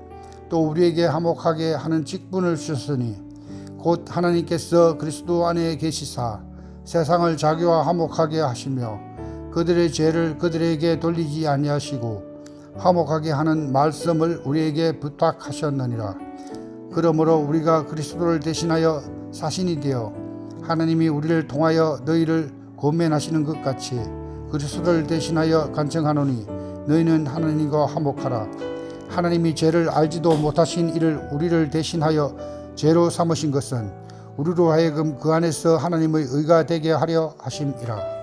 또 우리에게 화목하게 하는 직분을 주셨으니 곧 하나님께서 그리스도 안에 계시사 세상을 자기와 화목하게 하시며 그들의 죄를 그들에게 돌리지 아니하시고 화목하게 하는 말씀을 우리에게 부탁하셨느니라. 그러므로 우리가 그리스도를 대신하여 사신이 되어 하나님이 우리를 통하여 너희를 권면하시는 것 같이 그리스도를 대신하여 간청하노니 너희는 하나님과 화목하라. 하나님이 죄를 알지도 못하신 이를 우리를 대신하여 죄로 삼으신 것은 우리로 하여금 그 안에서 하나님의 의가 되게 하려 하심이라.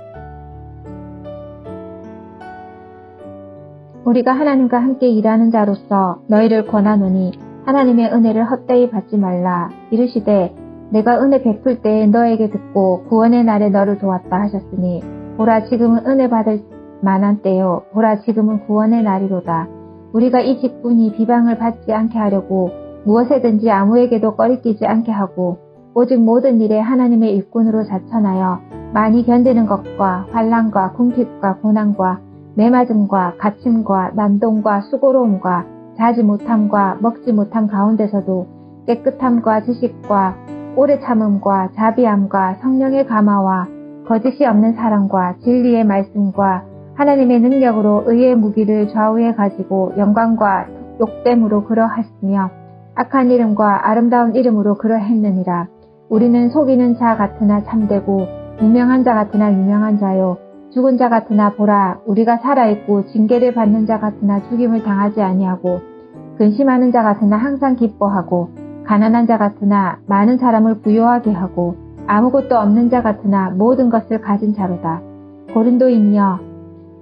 우리가 하나님과 함께 일하는 자로서 너희를 권하노니 하나님의 은혜를 헛되이 받지 말라. 이르시되 내가 은혜 베풀 때에 너에게 듣고 구원의 날에 너를 도왔다 하셨으니 보라 지금은 은혜 받을 만한 때요 보라 지금은 구원의 날이로다. 우리가 이 직분이 비방을 받지 않게 하려고 무엇에든지 아무에게도 꺼리끼지 않게 하고 오직 모든 일에 하나님의 일꾼으로 자천하여 많이 견디는 것과 환난과 궁핍과 고난과 매맞음과 갇힘과 난동과 수고로움과 자지 못함과 먹지 못함 가운데서도 깨끗함과 지식과 오래 참음과 자비함과 성령의 감화와 거짓이 없는 사랑과 진리의 말씀과 하나님의 능력으로 의의 무기를 좌우에 가지고 영광과 욕됨으로 그러하시며 악한 이름과 아름다운 이름으로 그러했느니라. 우리는 속이는 자 같으나 참되고 유명한 자 같으나 유명한 자요 죽은 자 같으나 보라 우리가 살아있고 징계를 받는 자 같으나 죽임을 당하지 아니하고 근심하는 자 같으나 항상 기뻐하고 가난한 자 같으나 많은 사람을 부요하게 하고 아무것도 없는 자 같으나 모든 것을 가진 자로다. 고린도인이여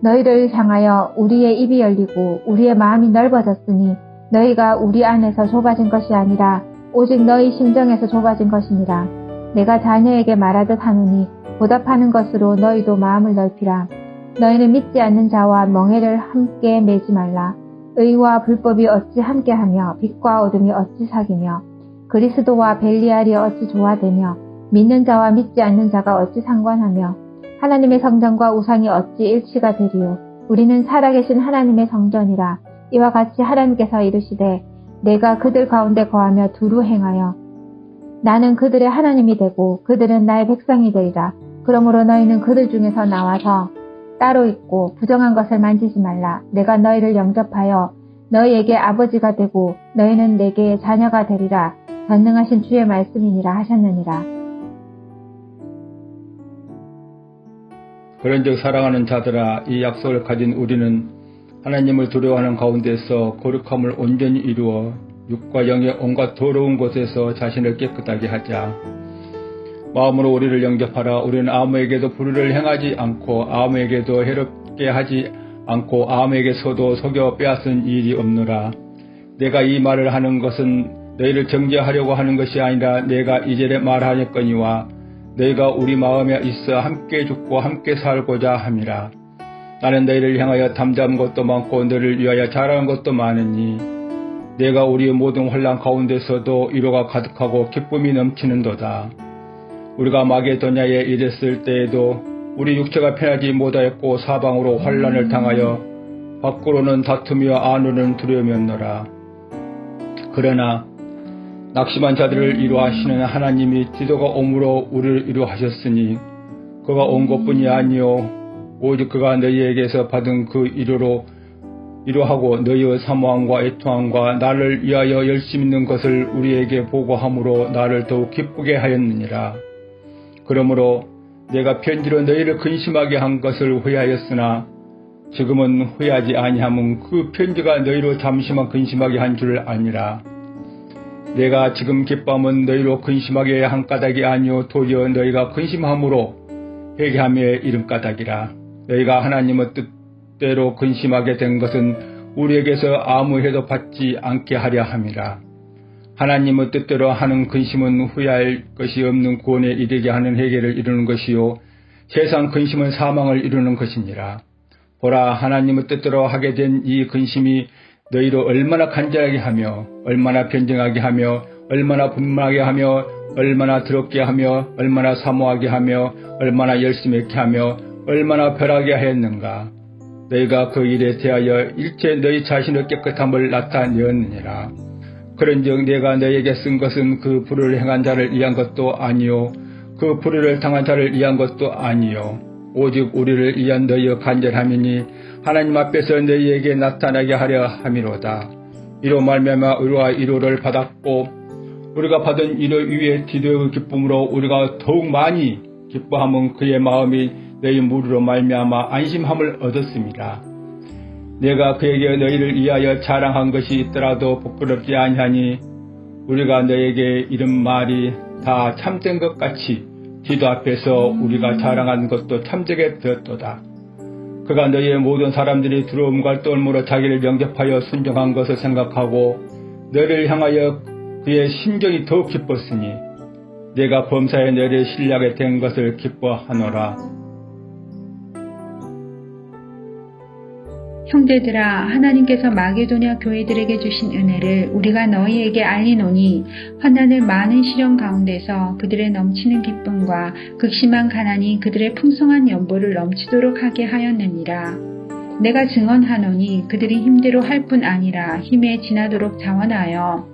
너희를 향하여 우리의 입이 열리고 우리의 마음이 넓어졌으니 너희가 우리 안에서 좁아진 것이 아니라 오직 너희 심정에서 좁아진 것이니라. 내가 자녀에게 말하듯 하노니 보답하는 것으로 너희도 마음을 넓히라. 너희는 믿지 않는 자와 멍에를 함께 매지 말라. 의와 불법이 어찌 함께하며 빛과 어둠이 어찌 사귀며 그리스도와 벨리알이 어찌 조화되며 믿는 자와 믿지 않는 자가 어찌 상관하며 하나님의 성전과 우상이 어찌 일치가 되리요. 우리는 살아계신 하나님의 성전이라. 이와 같이 하나님께서 이르시되 내가 그들 가운데 거하며 두루 행하여 나는 그들의 하나님이 되고 그들은 나의 백성이 되리라. 그러므로 너희는 그들 중에서 나와서 따로 있고 부정한 것을 만지지 말라. 내가 너희를 영접하여 너희에게 아버지가 되고 너희는 내게 자녀가 되리라. 전능하신 주의 말씀이니라 하셨느니라. 그런즉 사랑하는 자들아 이 약속을 가진 우리는 하나님을 두려워하는 가운데서 거룩함을 온전히 이루어 육과 영의 온갖 더러운 곳에서 자신을 깨끗하게 하자. 마음으로 우리를 영접하라. 우리는 아무에게도 불의를 행하지 않고 아무에게도 해롭게 하지 않고 아무에게서도 속여 빼앗은 일이 없노라. 내가 이 말을 하는 것은 너희를 정죄하려고 하는 것이 아니라 내가 이전에 말하였거니와 너희가 우리 마음에 있어 함께 죽고 함께 살고자 함이라. 나는 너희를 향하여 담대한 것도 많고 너희를 위하여 잘하는 것도 많으니 내가 우리의 모든 환난 가운데서도 위로가 가득하고 기쁨이 넘치는도다. 우리가 마게도냐에 이랬을 때에도 우리 육체가 편하지 못하였고 사방으로 환난을 당하여 밖으로는 다투며 안으로는 두려움이었노라. 그러나 낙심한 자들을 위로하시는 하나님이 디도가 옴으로 우리를 위로하셨으니 그가 온 것뿐이 아니요 오직 그가 너희에게서 받은 그 위로로 위로하고 너희의 사모함과 애통함과 나를 위하여 열심 있는 것을 우리에게 보고함으로 나를 더욱 기쁘게 하였느니라. 그러므로 내가 편지로 너희를 근심하게 한 것을 후회하였으나 지금은 후회하지 아니함은 그 편지가 너희로 잠시만 근심하게 한 줄 아니라. 내가 지금 기뻐함은 너희로 근심하게 한 까닭이 아니요 도리어 너희가 근심함으로 회개함의 이름까닭이라. 너희가 하나님의 뜻대로 근심하게 된 것은 우리에게서 아무 해도 받지 않게 하려 함이라. 하나님의 뜻대로 하는 근심은 후회할 것이 없는 구원에 이르게 하는 회개를 이루는 것이요 세상 근심은 사망을 이루는 것이니라. 보라, 하나님의 뜻대로 하게 된 이 근심이 너희로 얼마나 간절하게 하며 얼마나 변정하게 하며 얼마나 분명하게 하며 얼마나 더럽게 하며 얼마나 사모하게 하며 얼마나 열심히 있게 하며 얼마나 벼락하게 하였는가. 너희가 그 일에 대하여 일체 너희 자신의 깨끗함을 나타내었느니라. 그런즉 내가 너희에게 쓴 것은 그 불의를 행한 자를 위한 것도 아니요 그 불의를 당한 자를 위한 것도 아니요 오직 우리를 위한 너희의 간절함이니 하나님 앞에서 너희에게 나타나게 하려 함이로다. 이로 말미암아 의로와 위로를 받았고 우리가 받은 위로 위에 디도의 기쁨으로 우리가 더욱 많이 기뻐함은 그의 마음이 너희 무리로 말미암아 안심함을 얻었습니다. 내가 그에게 너희를 위하여 자랑한 것이 있더라도 부끄럽지 아니하니 우리가 너에게 이런 말이 다 참된 것 같이 디도 앞에서 우리가 자랑한 것도 참되게 되었도다. 그가 너희의 모든 사람들이 두려움과 떨므로 자기를 영접하여 순종한 것을 생각하고 너희를 향하여 그의 심정이 더욱 기뻤으니 내가 범사에 너희를 신뢰하게 된 것을 기뻐하노라. 형제들아, 하나님께서 마게도냐 교회들에게 주신 은혜를 우리가 너희에게 알리노니 환난을 많은 시련 가운데서 그들의 넘치는 기쁨과 극심한 가난이 그들의 풍성한 연보를 넘치도록 하게 하였느니라. 내가 증언하노니 그들이 힘대로 할 뿐 아니라 힘에 지나도록 자원하여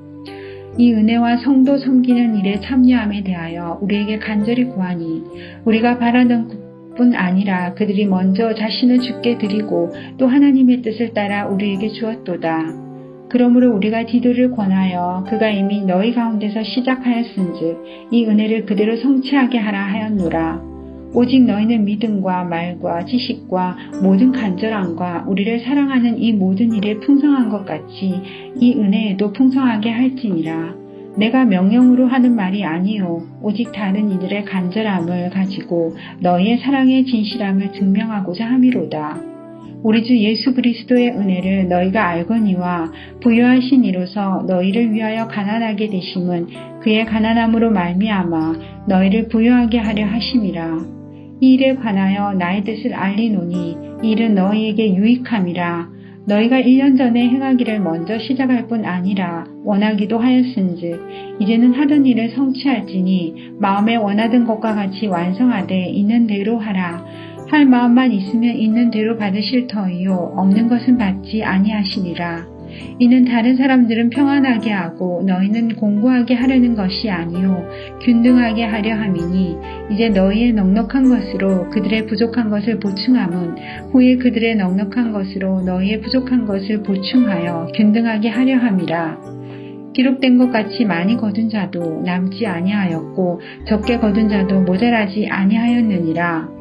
이 은혜와 성도 섬기는 일에 참여함에 대하여 우리에게 간절히 구하니 우리가 바라는 뿐 아니라 그들이 먼저 자신을 주께 드리고 또 하나님의 뜻을 따라 우리에게 주었도다. 그러므로 우리가 디도를 권하여 그가 이미 너희 가운데서 시작하였은즉 이 은혜를 그대로 성취하게 하라 하였노라. 오직 너희는 믿음과 말과 지식과 모든 간절함과 우리를 사랑하는 이 모든 일에 풍성한 것 같이 이 은혜에도 풍성하게 할지니라. 내가 명령으로 하는 말이 아니요 오직 다른 이들의 간절함을 가지고 너희의 사랑의 진실함을 증명하고자 함이로다. 우리 주 예수 그리스도의 은혜를 너희가 알거니와 부요하신 이로서 너희를 위하여 가난하게 되심은 그의 가난함으로 말미암아 너희를 부요하게 하려 하심이라. 이 일에 관하여 나의 뜻을 알리노니 이 일은 너희에게 유익함이라. 너희가 1년 전에 행하기를 먼저 시작할 뿐 아니라 원하기도 하였은즉 이제는 하던 일을 성취할지니 마음에 원하던 것과 같이 완성하되 있는 대로 하라. 할 마음만 있으면 있는 대로 받으실 터이요 없는 것은 받지 아니하시니라. 이는 다른 사람들은 평안하게 하고 너희는 공고하게 하려는 것이 아니요 균등하게 하려 함이니 이제 너희의 넉넉한 것으로 그들의 부족한 것을 보충함은 후에 그들의 넉넉한 것으로 너희의 부족한 것을 보충하여 균등하게 하려 함이라. 기록된 것 같이 많이 거둔 자도 남지 아니하였고 적게 거둔 자도 모자라지 아니하였느니라.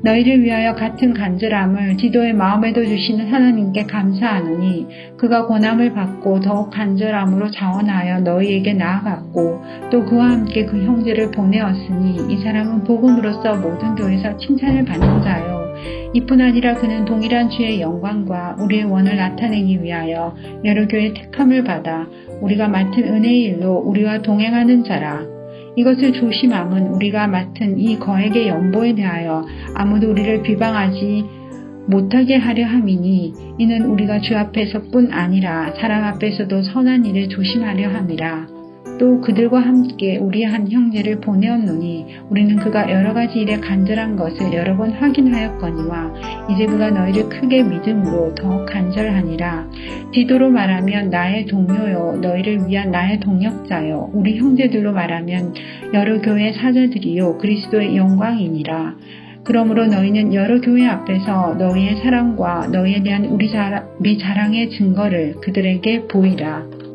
너희를 위하여 같은 간절함을 디도의 마음에도 주시는 하나님께 감사하노니 그가 권함을 받고 더욱 간절함으로 자원하여 너희에게 나아갔고 또 그와 함께 그 형제를 보내었으니 이 사람은 복음으로써 모든 교회에서 칭찬을 받는 자요. 이뿐 아니라 그는 동일한 주의 영광과 우리의 원을 나타내기 위하여 여러 교회의 택함을 받아 우리가 맡은 은혜의 일로 우리와 동행하는 자라. 이것을 조심함은 우리가 맡은 이 거액의 연보에 대하여 아무도 우리를 비방하지 못하게 하려 함이니 이는 우리가 주 앞에서뿐 아니라 사람 앞에서도 선한 일을 조심하려 함이라. 또 그들과 함께 우리의 한 형제를 보내었노니 우리는 그가 여러 가지 일에 간절한 것을 여러 번 확인하였거니와 이제 그가 너희를 크게 믿음으로 더욱 간절하니라. 디도로 말하면 나의 동료요 너희를 위한 나의 동역자요 우리 형제들로 말하면 여러 교회의 사자들이요 그리스도의 영광이니라. 그러므로 너희는 여러 교회 앞에서 너희의 사랑과 너희에 대한 우리 자랑의 증거를 그들에게 보이라.